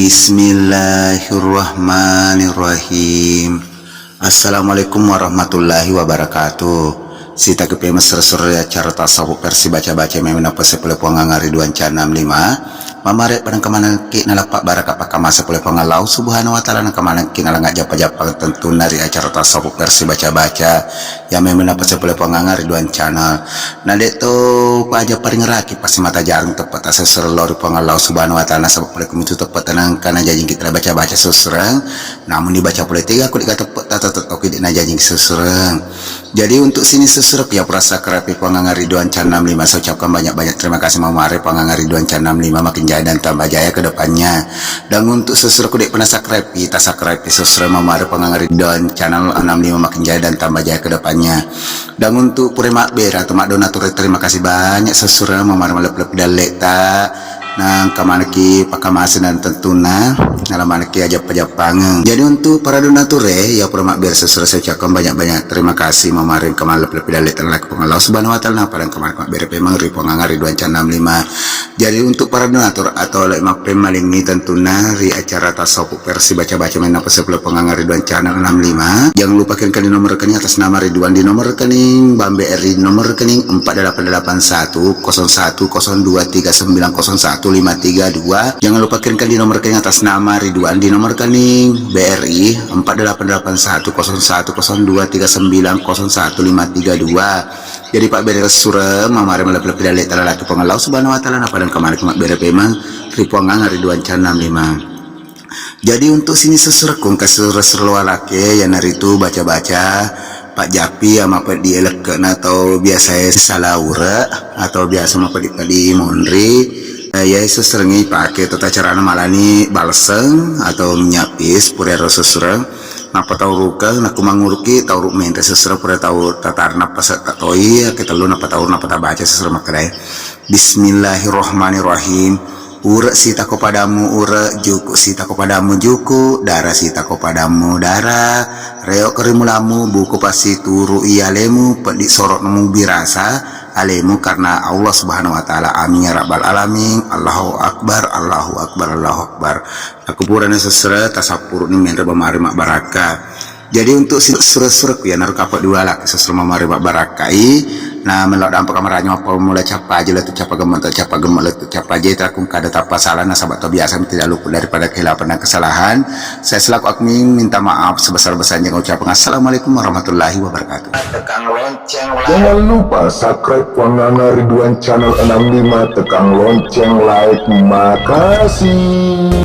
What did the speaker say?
Bismillahirrahmanirrahim. Assalamualaikum warahmatullahi wabarakatuh. Sita kepe mesra surya cara tasawuf versi baca-baca memang apa sepuluh puangang Ridwan Channel 5 mamare padang kemana ki nalapak baraka pakama sepuluh pengalau subhanahu wa ta'ala nang kemana ki nalangak japa-japa tentu nari acara tasawuf versi baca-baca yang memang apa sepuluh puangang Ridwan Channel. Nah dek to paja paring raki pasti mata jarang tepat asal lori pengalau subhanahu wa ta'ala sabab boleh kumitu tepat tenang karena janji kita baca-baca seserang namun dibaca boleh tiga aku dikata tepat tata oke dina janji seserang. Jadi untuk sini seserap ya perasa kerapi pengangar Ridwan Channel 5 saya ucapkan banyak-banyak terima kasih mamare pengangar Ridwan Channel 5 makin jaya dan tambah jaya ke depannya. Dan untuk seserap kudek pernah sakrapi tak sakrapi seserap mamare pengangar Ridwan Channel 65 makin jaya dan tambah jaya ke depannya. Dan untuk pure makber atau mak donatur terima kasih banyak seserap mamare malep-lep dalek tak nah kamanaki pakamasin dan tentuna ngalamanaki aja pajapangan. Jadi untuk para donatur ya pura makber seserap saya ucapkan banyak-banyak terima kasih mamarin kemalep lebih dalek tanah pengalau subhanahu wa ta'ala padang kemarin makber memang ripongangar Ridwan Channel 5. Jadi untuk para donatur atau lek makber malingi tentuna ri acara tasawuf versi baca-baca main apa sebelum pengangar Ridwan Channel 65 jangan lupa kirimkan di nomor rekening atas nama Ridwan di nomor rekening Bambe RI nomor rekening 4881 01023901 532. Jangan lupa kirimkan di nomor rekening atas nama Ridwan di nomor rekening BRI 4881023901 Jadi Pak Bere Surem mamare melep-lep dalek talak pengalau subhanahu wa ta'ala pada kemarin kemak Bere memang ripuangan Ridwan Channel 5. Jadi untuk sini sesurakung kesurah-surah laki yang hari itu baca-baca Pak Japi sama Pak dielek atau biasa salaura atau biasa sama Pak di Monri ya seserengi pakai tata cara malani balseng atau menyapis pura sesereng napa tahu ruka naku manguruki tahu ruk mente sesereng pura tahu tatar napa tatoi kita lu napa tahu napa baca sesereng makrai. Bismillahirrahmanirrahim. Ura sita kepadamu ura, juku sita kepadamu juku, darah sita kepadamu darah, reok kerimulamu buku pasti turu iyalemu pedik sorok nemu birasa alemu karena Allah subhanahu wa ta'ala amin ya rabbal alamin. Allahu akbar Allahu akbar Allahu akbar. Aku pura sesera tasapur ni menra bamari mak baraka. Jadi untuk surat-surat ya naruh kapal dua lah sesuatu mamari mak barakai. Nah melok dampak kamaranya apa mulai capa aja lah tu capa gemar tu capa gemar lah tu capa aja terakung kada tapa salah nasabak tu biasa tidak luput daripada kehilapan dan kesalahan. Saya selaku admin minta maaf sebesar-besarnya ucapan assalamualaikum warahmatullahi wabarakatuh. Tekan lonceng Jangan lupa subscribe Wanana Ridwan Channel 65, tekan lonceng like. Makasih.